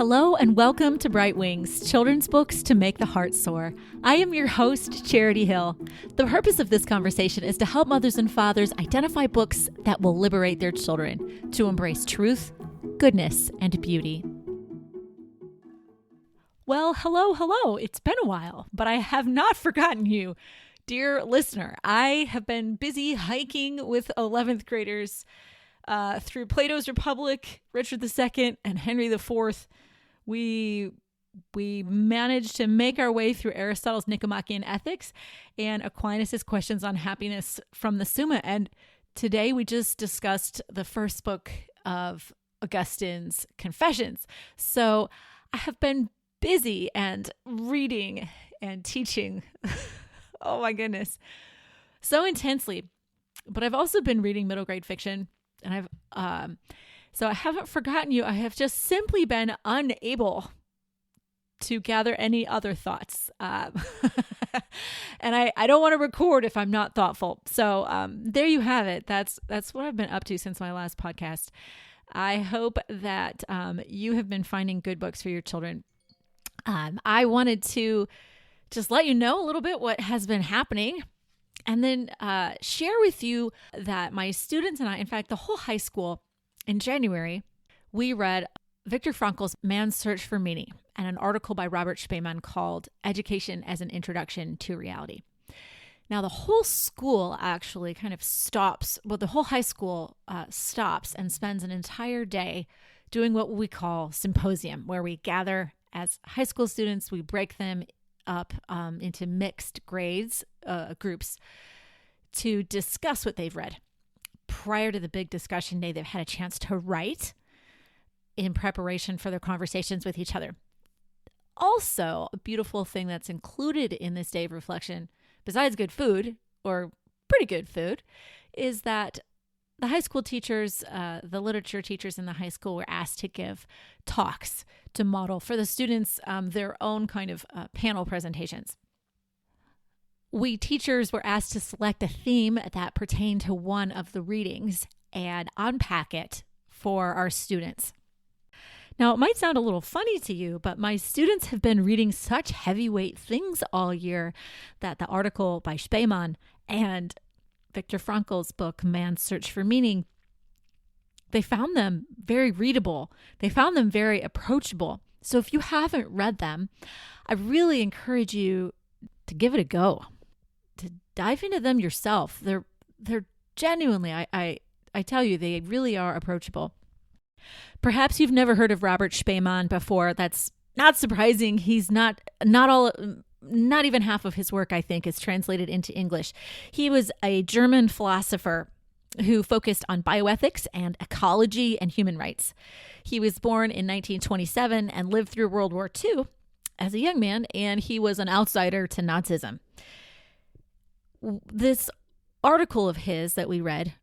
Hello and welcome to Bright Wings, children's books to make the heart soar. I am your host, Charity Hill. The purpose of this conversation is to help mothers and fathers identify books that will liberate their children to embrace truth, goodness, and beauty. Well, hello. It's been a while, but I have not forgotten you. Dear listener, I have been busy hiking with 11th graders through Plato's Republic, Richard II, and Henry IV. We managed to make our way through Aristotle's Nicomachean Ethics and Aquinas' Questions on Happiness from the Summa. And today we just discussed the first book of Augustine's Confessions. So I have been busy and reading and teaching. Oh my goodness. So intensely. But I've also been reading middle grade fiction. And so I haven't forgotten you. I have just simply been unable to gather any other thoughts. And I don't want to record if I'm not thoughtful. So there you have it. That's what I've been up to since my last podcast. I hope that you have been finding good books for your children. I wanted to just let you know a little bit what has been happening. And then share with you that my students and I, in fact, the whole high school in January, we read Viktor Frankl's Man's Search for Meaning and an article by Robert Spaemann called Education as an Introduction to Reality. Now, the whole school actually kind of stops, the whole high school stops and spends an entire day doing what we call symposium, where we gather as high school students, we break them up into mixed grades, groups, to discuss what they've read. Prior to the big discussion day, they've had a chance to write in preparation for their conversations with each other. Also, a beautiful thing that's included in this day of reflection, besides good food, or pretty good food, is that the high school teachers, the literature teachers in the high school were asked to give talks to model for the students their own kind of panel presentations. We teachers were asked to select a theme that pertained to one of the readings and unpack it for our students. Now, it might sound a little funny to you, but my students have been reading such heavyweight things all year that the article by Spaemann and Viktor Frankl's book, Man's Search for Meaning, they found them very readable. They found them very approachable. So if you haven't read them, I really encourage you to give it a go, to dive into them yourself. They're genuinely, I tell you, they really are approachable. Perhaps you've never heard of Robert Spaemann before. That's not surprising. He's not even half of his work, I think, is translated into English. He was a German philosopher who focused on bioethics and ecology and human rights. He was born in 1927 and lived through World War II as a young man, and he was an outsider to Nazism. This article of his that we read,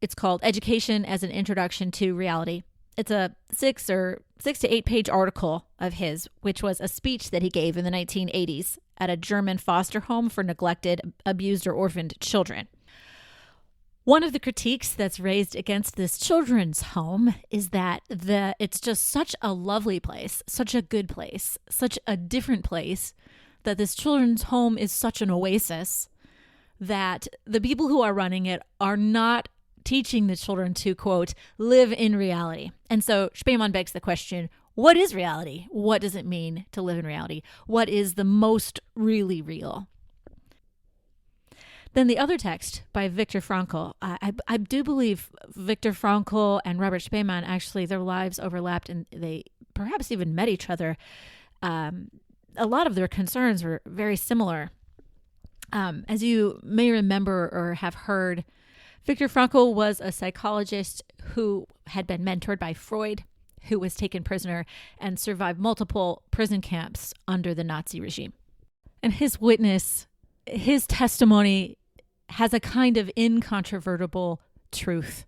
it's called Education as an Introduction to Reality. It's a 6 to 8 page article of his, which was a speech that he gave in the 1980s at a German foster home for neglected, abused, or orphaned children. One of the critiques that's raised against this children's home is that it's just such a lovely place, such a good place, such a different place, that this children's home is such an oasis that the people who are running it are not teaching the children to, quote, live in reality. And so Spaemann begs the question, what is reality? What does it mean to live in reality? What is the most really real? Then the other text by Viktor Frankl, I do believe Viktor Frankl and Robert Spaemann, actually their lives overlapped and they perhaps even met each other. A lot of their concerns were very similar. As you may remember or have heard, Viktor Frankl was a psychologist who had been mentored by Freud, who was taken prisoner and survived multiple prison camps under the Nazi regime. And his testimony has a kind of incontrovertible truth.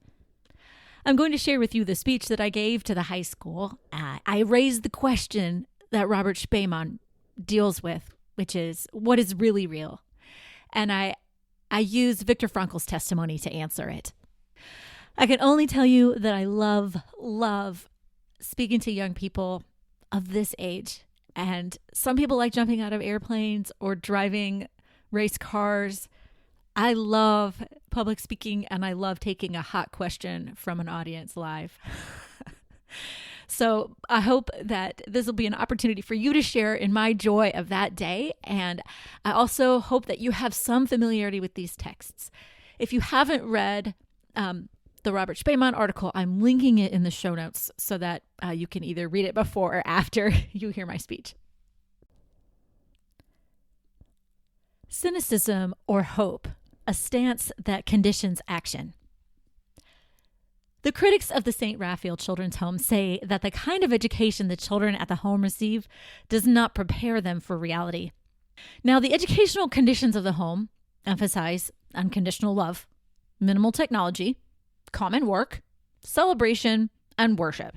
I'm going to share with you the speech that I gave to the high school. I raised the question that Robert Spaemann deals with, which is, what is really real? And I used Viktor Frankl's testimony to answer it. I can only tell you that I love speaking to young people of this age. And some people like jumping out of airplanes or driving race cars. I love public speaking, and I love taking a hot question from an audience live. So I hope that this will be an opportunity for you to share in my joy of that day. And I also hope that you have some familiarity with these texts. If you haven't read the Robert Spaemann article, I'm linking it in the show notes so that you can either read it before or after you hear my speech. Cynicism or hope, a stance that conditions action. The critics of the St. Raphael Children's Home say that the kind of education the children at the home receive does not prepare them for reality. Now, the educational conditions of the home emphasize unconditional love, minimal technology, common work, celebration, and worship.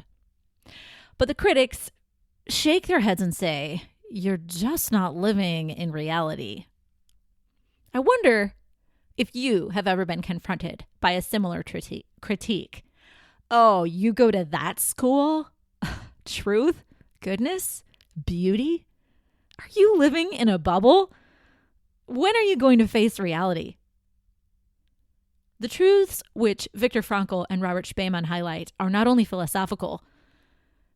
But the critics shake their heads and say, you're just not living in reality. I wonder if you have ever been confronted by a similar critique. Oh, you go to that school? Truth? Goodness? Beauty? Are you living in a bubble? When are you going to face reality? The truths which Viktor Frankl and Robert Spaemann highlight are not only philosophical,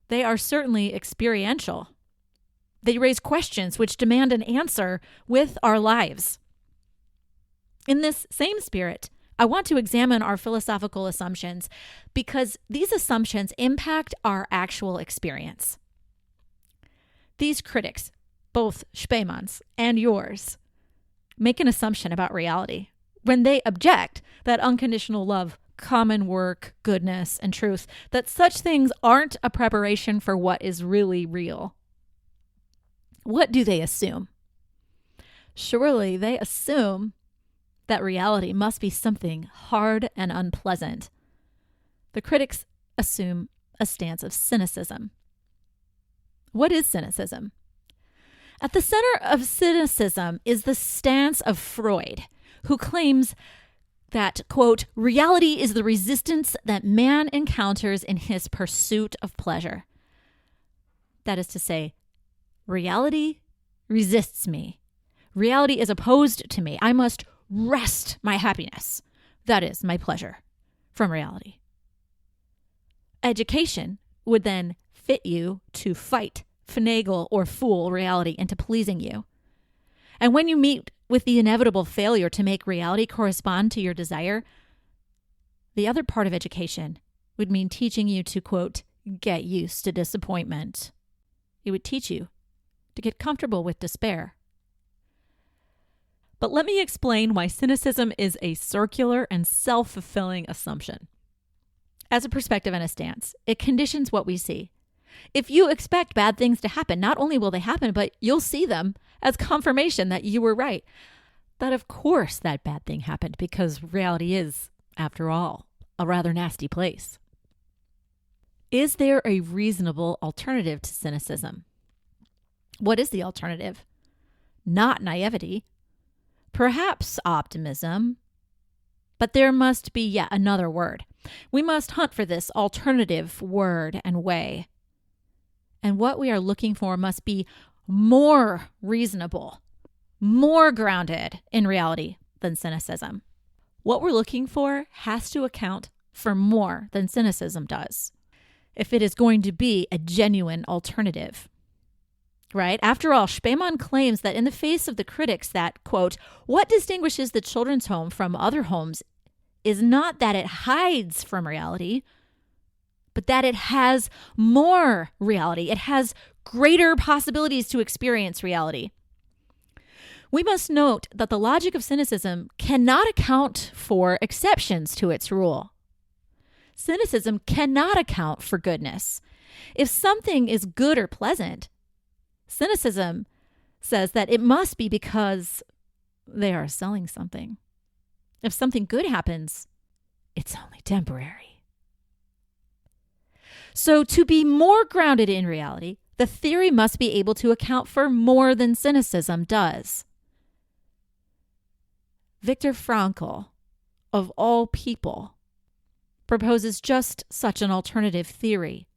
they are certainly experiential. They raise questions which demand an answer with our lives. In this same spirit, I want to examine our philosophical assumptions because these assumptions impact our actual experience. These critics, both Spaemann's and yours, make an assumption about reality when they object that unconditional love, common work, goodness, and truth, that such things aren't a preparation for what is really real. What do they assume? Surely they assume that reality must be something hard and unpleasant. The critics assume a stance of cynicism. What is cynicism? At the center of cynicism is the stance of Freud, who claims that, quote, reality is the resistance that man encounters in his pursuit of pleasure. That is to say, reality resists me. Reality is opposed to me. I must wrest my happiness, that is, my pleasure, from reality. Education would then fit you to fight, finagle, or fool reality into pleasing you. And when you meet with the inevitable failure to make reality correspond to your desire, the other part of education would mean teaching you to, quote, get used to disappointment. It would teach you to get comfortable with despair. But let me explain why cynicism is a circular and self-fulfilling assumption. As a perspective and a stance, it conditions what we see. If you expect bad things to happen, not only will they happen, but you'll see them as confirmation that you were right. That of course that bad thing happened because reality is, after all, a rather nasty place. Is there a reasonable alternative to cynicism? What is the alternative? Not naivety. Perhaps optimism. But there must be yet another word. We must hunt for this alternative word and way. And what we are looking for must be more reasonable, more grounded in reality than cynicism. What we're looking for has to account for more than cynicism does, if it is going to be a genuine alternative. Right? After all, Spaemann claims that in the face of the critics that, quote, what distinguishes the children's home from other homes is not that it hides from reality, but that it has more reality. It has greater possibilities to experience reality. We must note that the logic of cynicism cannot account for exceptions to its rule. Cynicism cannot account for goodness. If something is good or pleasant, cynicism says that it must be because they are selling something. If something good happens, it's only temporary. So to be more grounded in reality, the theory must be able to account for more than cynicism does. Viktor Frankl, of all people, proposes just such an alternative theory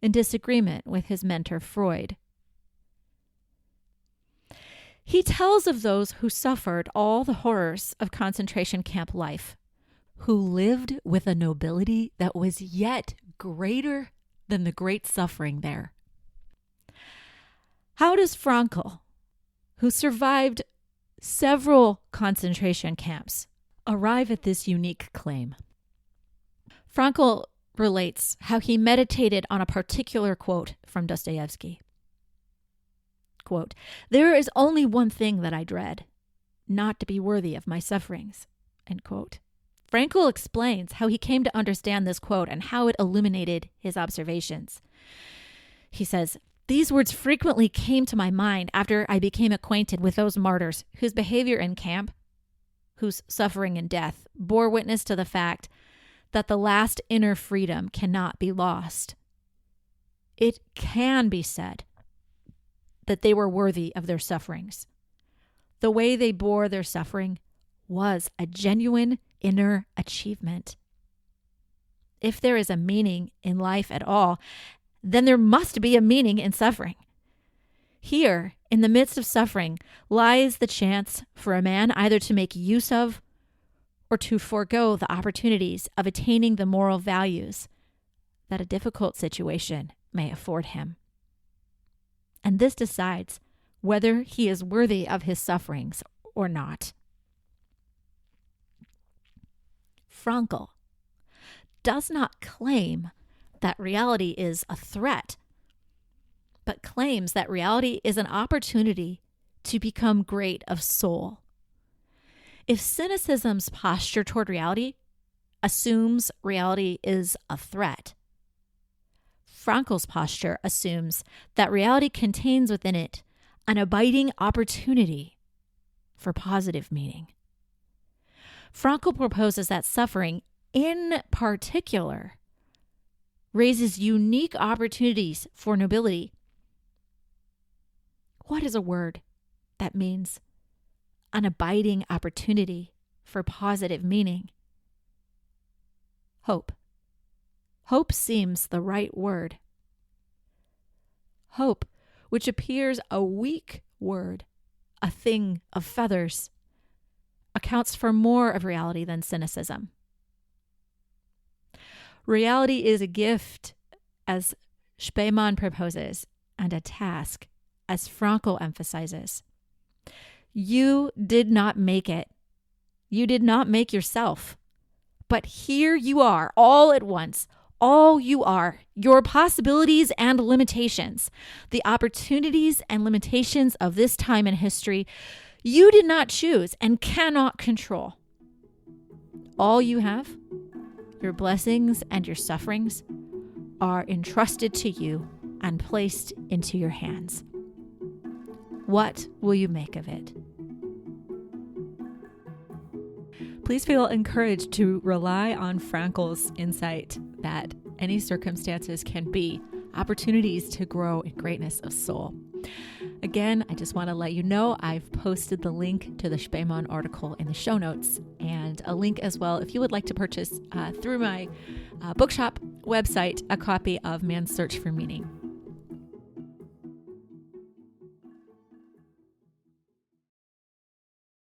in disagreement with his mentor Freud. He tells of those who suffered all the horrors of concentration camp life, who lived with a nobility that was yet greater than the great suffering there. How does Frankl, who survived several concentration camps, arrive at this unique claim? Frankl relates how he meditated on a particular quote from Dostoevsky. Quote, "There is only one thing that I dread, not to be worthy of my sufferings." End quote. Frankl explains how he came to understand this quote and how it illuminated his observations. He says, "These words frequently came to my mind after I became acquainted with those martyrs whose behavior in camp, whose suffering and death, bore witness to the fact that the last inner freedom cannot be lost. It can be said that they were worthy of their sufferings. The way they bore their suffering was a genuine inner achievement. If there is a meaning in life at all, then there must be a meaning in suffering. Here, in the midst of suffering, lies the chance for a man either to make use of or to forego the opportunities of attaining the moral values that a difficult situation may afford him. And this decides whether he is worthy of his sufferings or not." Frankl does not claim that reality is a threat, but claims that reality is an opportunity to become great of soul. If cynicism's posture toward reality assumes reality is a threat, Frankl's posture assumes that reality contains within it an abiding opportunity for positive meaning. Frankl proposes that suffering, in particular, raises unique opportunities for nobility. What is a word that means an abiding opportunity for positive meaning? Hope. Hope seems the right word. Hope, which appears a weak word, a thing of feathers, accounts for more of reality than cynicism. Reality is a gift, as Spaemann proposes, and a task, as Frankl emphasizes. You did not make it. You did not make yourself. But here you are, all at once. All you are, your possibilities and limitations, the opportunities and limitations of this time in history, you did not choose and cannot control. All you have, your blessings and your sufferings, are entrusted to you and placed into your hands. What will you make of it? Please feel encouraged to rely on Frankl's insight that any circumstances can be opportunities to grow in greatness of soul. Again, I just want to let you know I've posted the link to the Spaemann article in the show notes, and a link as well if you would like to purchase through my bookshop website a copy of Man's Search for Meaning.